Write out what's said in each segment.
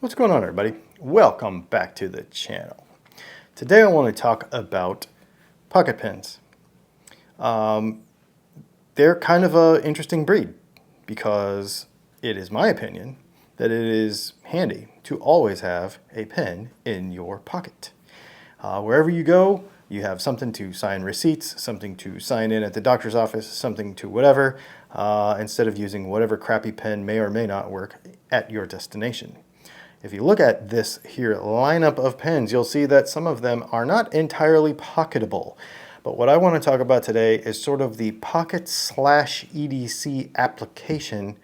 What's going on, everybody? Welcome back to the channel. Today I want to talk about pocket pens. They're kind of an interesting breed because it is my opinion that it is handy to always have a pen in your pocket. Wherever you go, you have something to sign receipts, something to sign in at the doctor's office, something to whatever, instead of using whatever crappy pen may or may not work at your destination. If you look at this here lineup of pens, you'll see that some of them are not entirely pocketable. But what I want to talk about today is sort of the pocket / EDC application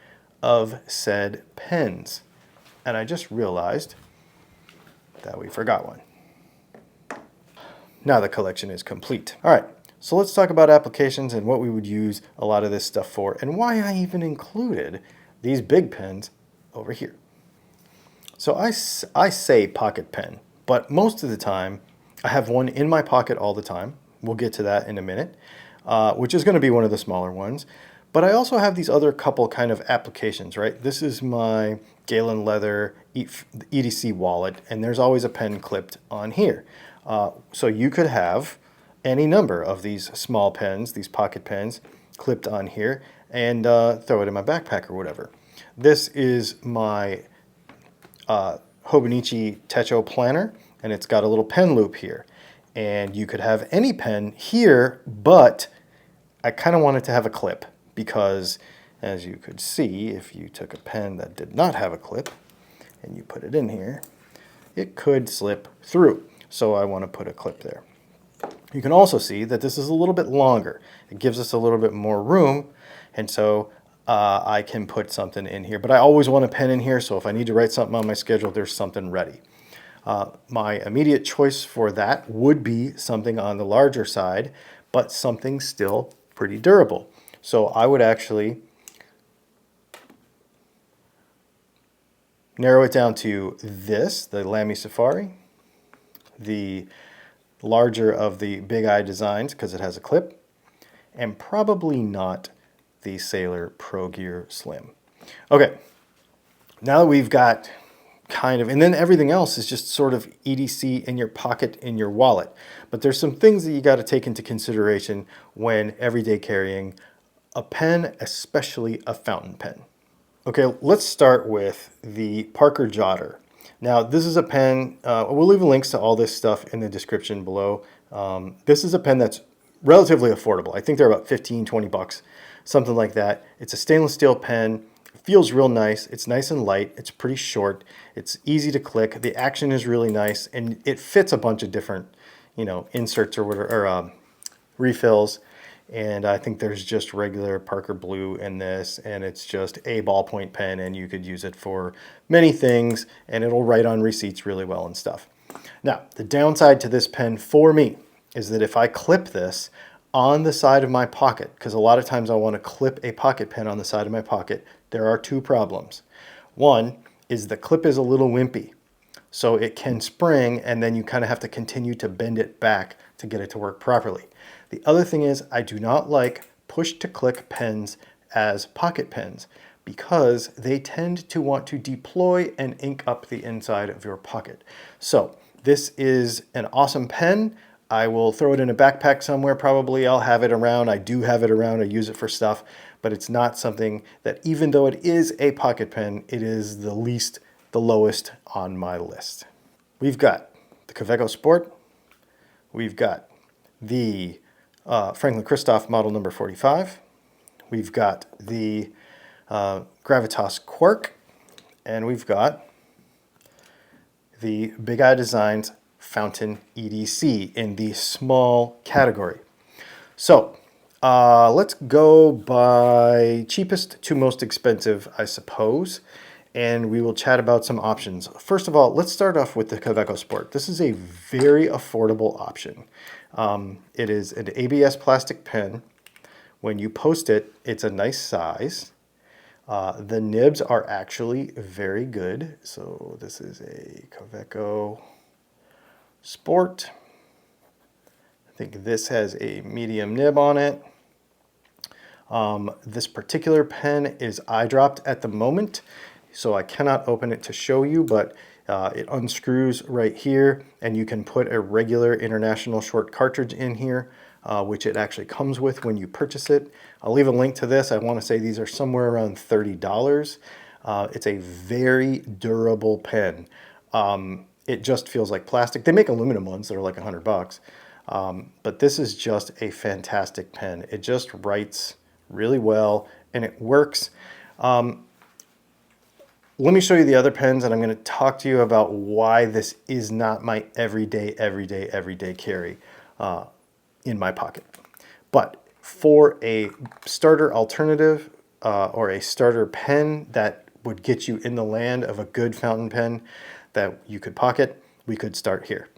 of said pens. And I just realized that we forgot one. Now the collection is complete. All right, so let's talk about applications and what we would use a lot of this stuff for, and why I even included these big pens over here. So I say pocket pen, but most of the time I have one in my pocket all the time. We'll get to that in a minute, which is going to be one of the smaller ones. But I also have these other couple kind of applications, right? This is my Galen Leather EDC wallet, and there's always a pen clipped on here. So you could have any number of these small pens, these pocket pens, clipped on here, and throw it in my backpack or whatever. This is my Hobonichi Techo planner, and it's got a little pen loop here. And you could have any pen here, but I kind of wanted to have a clip because, as you could see, if you took a pen that did not have a clip and you put it in here, it could slip through. So I want to put a clip there. You can also see that this is a little bit longer. It gives us a little bit more room, and so I can put something in here. But I always want a pen in here, so if I need to write something on my schedule, there's something ready. My immediate choice for that would be something on the larger side, but something still pretty durable. So I would actually narrow it down to this, the Lamy Safari, the larger of the Big Eye designs because it has a clip, and probably not the Sailor Pro Gear Slim. Okay, now that we've got kind of, and then everything else is just sort of EDC in your pocket, in your wallet. But there's some things that you got to take into consideration when everyday carrying a pen, especially a fountain pen. Okay, let's start with the Parker Jotter. Now, this is a pen, we'll leave links to all this stuff in the description below. This is a pen that's relatively affordable. I think they're about 15, 20 bucks, something like that. It's a stainless steel pen. It feels real nice. It's nice and light. It's pretty short. It's easy to click. The action is really nice, and it fits a bunch of different, inserts or whatever, or refills. And I think there's just regular Parker Blue in this, and it's just a ballpoint pen, and you could use it for many things, and it'll write on receipts really well and stuff. Now, the downside to this pen for me is that if I clip this on the side of my pocket, because a lot of times I want to clip a pocket pen on the side of my pocket, there are two problems. One is the clip is a little wimpy, so it can spring, and then you kind of have to continue to bend it back to get it to work properly. The other thing is I do not like push-to-click pens as pocket pens because they tend to want to deploy and ink up the inside of your pocket. So this is an awesome pen. I will throw it in a backpack somewhere probably. I'll have it around. I do have it around. I use it for stuff, but it's not something that, even though it is a pocket pen, it is the lowest on my list. We've got the Kaweco Sport. We've got the Franklin Christof model number 45. We've got the Gravitas Quark, and we've got the Big Eye Designs Fountain EDC in the small category. So let's go by cheapest to most expensive, I suppose, and we will chat about some options. First of all, let's start off with the Kaweco Sport. This is a very affordable option. It is an ABS plastic pen. When you post it, it's a nice size. The nibs are actually very good. So this is a Kaweco Sport. I think this has a medium nib on it. This particular pen is eye dropped at the moment. so I cannot open it to show you, but it unscrews right here, and you can put a regular international short cartridge in here, which it actually comes with when you purchase it. I'll leave a link to this. I want to say these are somewhere around $30. It's a very durable pen. It just feels like plastic. They make aluminum ones that are like $100. But this is just a fantastic pen. It just writes really well and it works. Let me show you the other pens, and I'm going to talk to you about why this is not my everyday carry in my pocket. But for a starter alternative or a starter pen that would get you in the land of a good fountain pen that you could pocket, we could start here.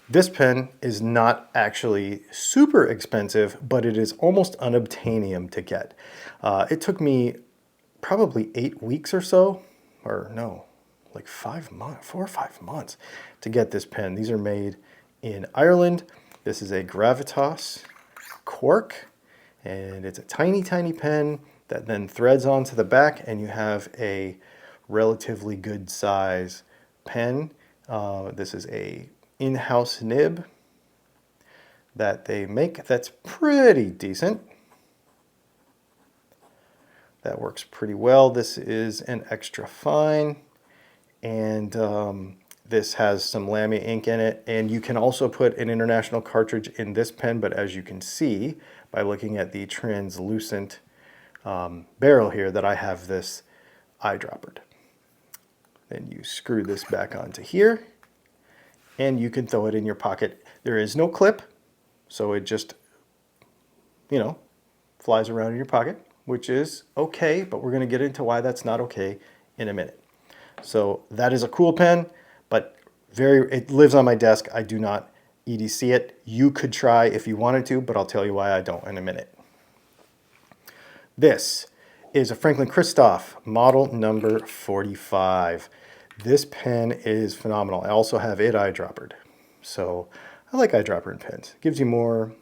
This pen is not actually super expensive, but it is almost unobtainium to get. It took me probably 8 weeks or so, or no, like 5 months, 4 or 5 months to get this pen. These are made in Ireland. This is a Gravitas cork, and it's a tiny pen that then threads onto the back, and you have a relatively good size pen. This is a in-house nib that they make that's pretty decent. That works pretty well. This is an extra fine, and this has some Lamy ink in it, and you can also put an international cartridge in this pen, but as you can see by looking at the translucent barrel here that I have this eyedroppered. Then you screw this back onto here, and you can throw it in your pocket. There is no clip, so it just, you know, flies around in your pocket, which is okay, but we're going to get into why that's not okay in a minute. So that is a cool pen, but it lives on my desk. I do not EDC it. You could try if you wanted to, but I'll tell you why I don't in a minute. This is a Franklin Christof model number 45. This pen is phenomenal. I also have it eyedroppered. So I like eyedropper in pens. It gives you more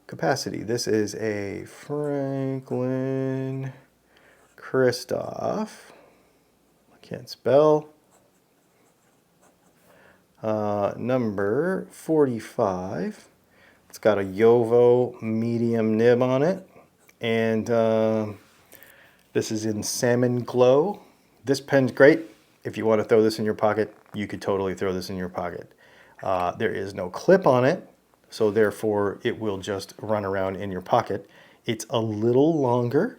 capacity. This is a Franklin Christof. I can't spell. Number 45. It's got a Yovo medium nib on it. And this is in Salmon Glow. This pen's great. If you want to throw this in your pocket, you could totally throw this in your pocket. There is no clip on it, so therefore it will just run around in your pocket. It's a little longer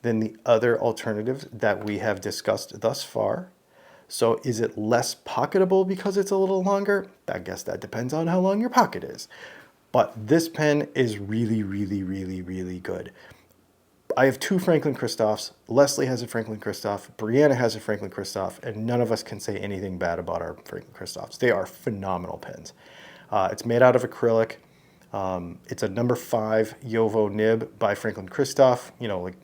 than the other alternatives that we have discussed thus far. So is it less pocketable because it's a little longer? I guess that depends on how long your pocket is. But this pen is really good. I have 2 Franklin Christofs. Leslie has a Franklin Christof. Brianna has a Franklin Christof, and none of us can say anything bad about our Franklin Christofs. They are phenomenal pens. It's made out of acrylic. It's a number 5 Yovo nib by Franklin Christof, you know, like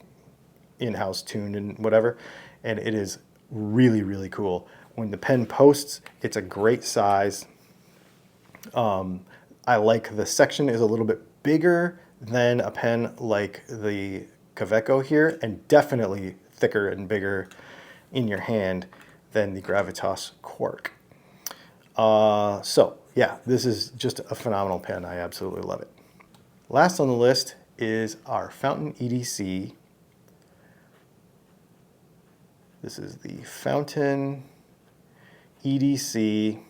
in-house tuned and whatever. And it is really cool. When the pen posts, it's a great size. I like the section is a little bit bigger than a pen like the Kaweco here, and definitely thicker and bigger in your hand than the Gravitas Quark. So yeah, this is just a phenomenal pen. I absolutely love it. Last on the list is our Fountain EDC. This is the Fountain EDC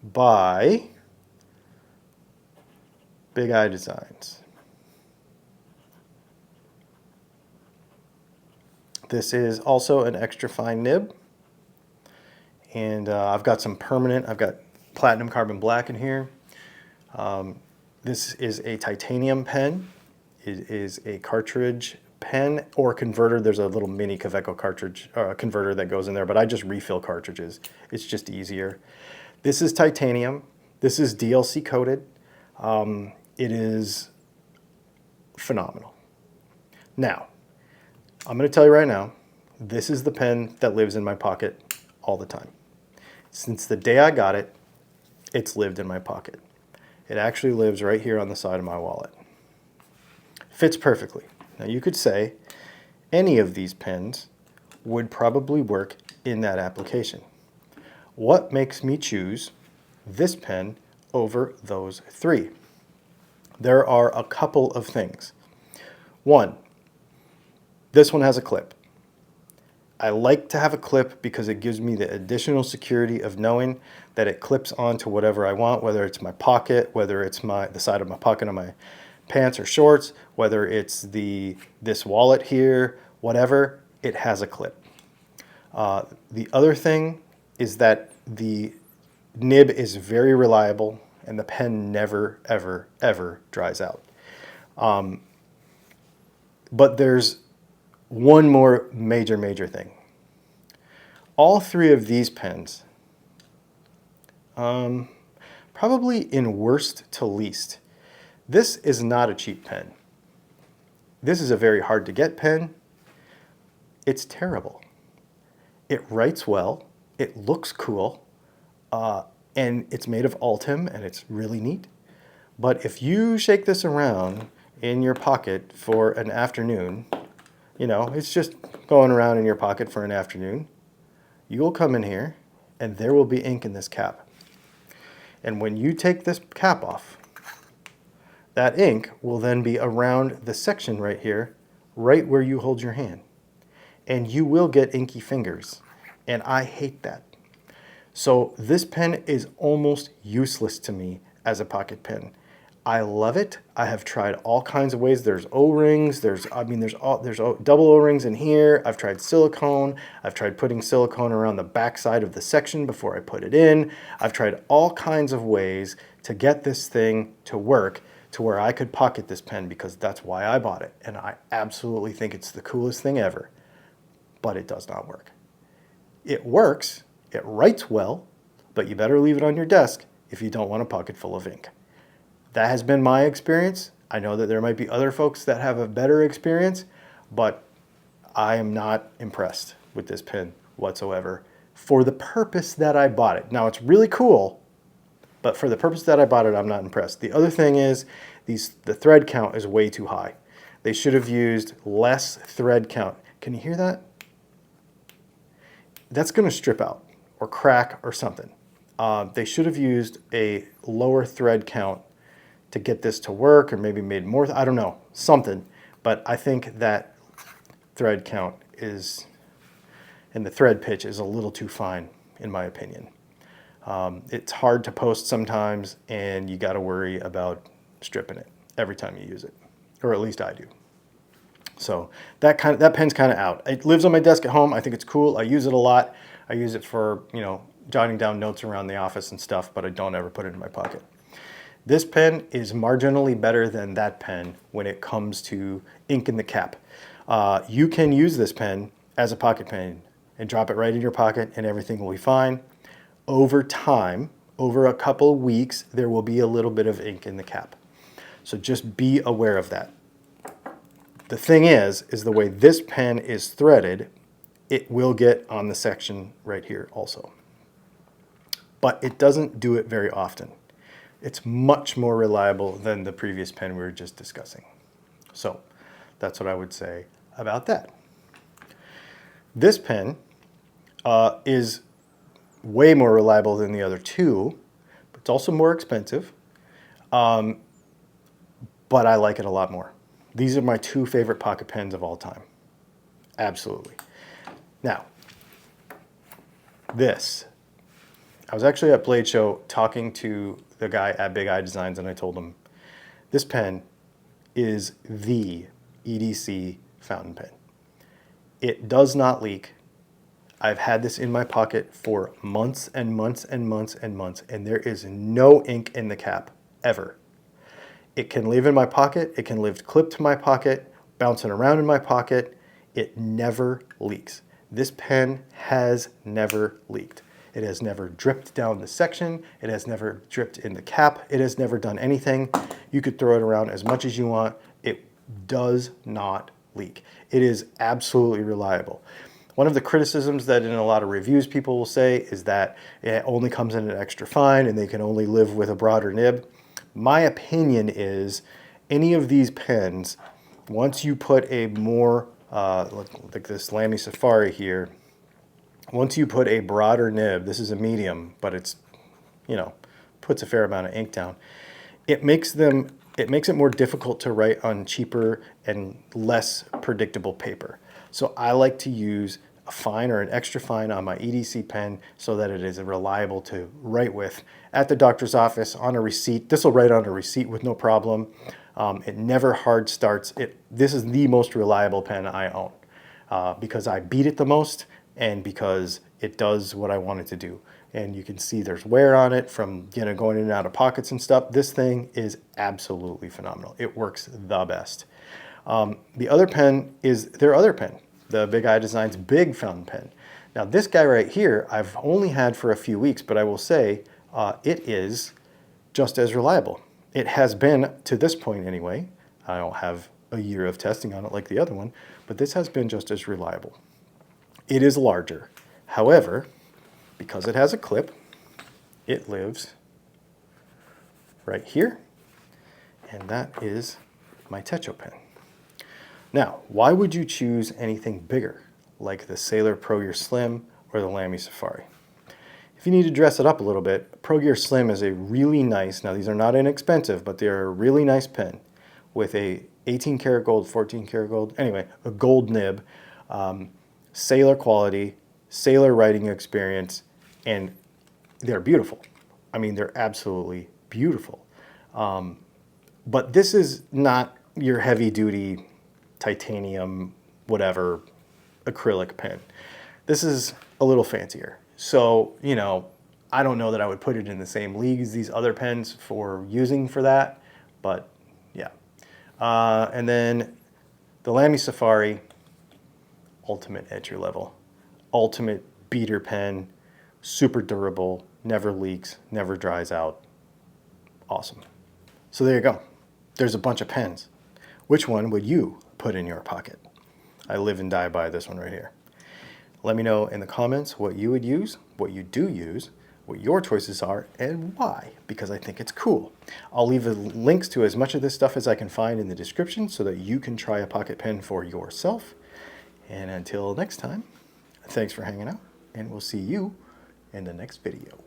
by Big Eye Designs. This is also an extra fine nib, and I've got some permanent. I've got platinum carbon black in here. This is a titanium pen. It is a cartridge pen or converter. There's a little mini Kaweco cartridge converter that goes in there, but I just refill cartridges. It's just easier. This is titanium. This is DLC coated. It is phenomenal. Now, I'm going to tell you right now, this is the pen that lives in my pocket all the time. Since the day I got it, it's lived in my pocket. It actually lives right here on the side of my wallet. Fits perfectly. Now you could say, any of these pens would probably work in that application. What makes me choose this pen over those three? There are a couple of things. One, this one has a clip. I like to have a clip because it gives me the additional security of knowing that it clips onto whatever I want, whether it's my pocket, whether it's the side of my pocket on my pants or shorts, whether it's this wallet here, whatever, it has a clip. The other thing is that the nib is very reliable and the pen never, ever, ever dries out. But there's one more major thing. All three of these pens, probably in worst to least, this is not a cheap pen. This is a very hard to get pen. It's terrible. It writes well, it looks cool, and it's made of Ultim and it's really neat. But if you shake this around in your pocket for an afternoon, you know, it's just going around in your pocket for an afternoon, you will come in here and there will be ink in this cap. And when you take this cap off, that ink will then be around the section right here, right where you hold your hand. And you will get inky fingers. And I hate that. So this pen is almost useless to me as a pocket pen. I love it. I have tried all kinds of ways. There's O-rings. There's double O-rings in here. I've tried silicone. I've tried putting silicone around the back side of the section before I put it in. I've tried all kinds of ways to get this thing to work to where I could pocket this pen because that's why I bought it. And I absolutely think it's the coolest thing ever. But it does not work. It works. It writes well, but you better leave it on your desk if you don't want a pocket full of ink. That has been my experience. I know that there might be other folks that have a better experience, but I am not impressed with this pen whatsoever for the purpose that I bought it. Now, it's really cool, but for the purpose that I bought it, I'm not impressed. The other thing is the thread count is way too high. They should have used less thread count. Can you hear that? That's going to strip out or crack or something. They should have used a lower thread count to get this to work, or maybe made more, I don't know, something. But I think that thread count is, and the thread pitch is a little too fine, in my opinion. It's hard to post sometimes, and you got to worry about stripping it every time you use it, or at least I do. So that pen's kind of out. It lives on my desk at home. I think it's cool. I use it a lot. I use it for, you know, jotting down notes around the office and stuff, but I don't ever put it in my pocket. This pen is marginally better than that pen when it comes to ink in the cap. You can use this pen as a pocket pen and drop it right in your pocket and everything will be fine. Over time, over a couple weeks, there will be a little bit of ink in the cap. So just be aware of that. The thing is the way this pen is threaded, it will get on the section right here also. But it doesn't do it very often. It's much more reliable than the previous pen we were just discussing. So that's what I would say about that. This pen is way more reliable than the other two, but it's also more expensive. But I like it a lot more. These are my two favorite pocket pens of all time. Absolutely. Now, this. I was actually at Blade Show talking to the guy at Big Eye Designs, and I told him, this pen is the EDC fountain pen. It does not leak. I've had this in my pocket for months and months and months and months, and there is no ink in the cap, ever. It can live in my pocket. It can live clipped to my pocket, bouncing around in my pocket. It never leaks. This pen has never leaked. It has never dripped down the section. It has never dripped in the cap. It has never done anything. You could throw it around as much as you want. It does not leak. It is absolutely reliable. One of the criticisms that in a lot of reviews people will say is that it only comes in an extra fine and they can only live with a broader nib. My opinion is any of these pens, once you put a more like this Lamy Safari here, once you put a broader nib, this is a medium, but it's, you know, puts a fair amount of ink down, it makes it more difficult to write on cheaper and less predictable paper. So I like to use a fine or an extra fine on my EDC pen so that it is reliable to write with at the doctor's office, on a receipt. This will write on a receipt with no problem. It never hard starts. This is the most reliable pen I own because I beat it the most and because it does what I want it to do. And you can see there's wear on it from, you know, going in and out of pockets and stuff. This thing is absolutely phenomenal. It works the best. The other pen is their other pen, the Big Eye Designs Big Fountain Pen. Now this guy right here, I've only had for a few weeks, but I will say it is just as reliable. It has been to this point anyway. I don't have a year of testing on it like the other one, but this has been just as reliable. It is larger. However, because it has a clip, it lives right here, and that is my Techo pen. Now, why would you choose anything bigger, like the Sailor Pro Gear Slim or the Lamy Safari? If you need to dress it up a little bit, Pro Gear Slim is a really nice, now these are not inexpensive, but they're a really nice pen with a 18 karat gold, 14 karat gold, anyway, a gold nib, Sailor quality, Sailor writing experience, and they're beautiful. I mean, they're absolutely beautiful. But this is not your heavy duty titanium, whatever, acrylic pen. This is a little fancier. So, you know, I don't know that I would put it in the same league as these other pens for using for that, but yeah. And then the Lamy Safari, ultimate entry level, ultimate beater pen, super durable, never leaks, never dries out. Awesome. So there you go. There's a bunch of pens. Which one would you put in your pocket? I live and die by this one right here. Let me know in the comments what you would use, what you do use, what your choices are, and why, because I think it's cool. I'll leave the links to as much of this stuff as I can find in the description so that you can try a pocket pen for yourself. And until next time, thanks for hanging out, and we'll see you in the next video.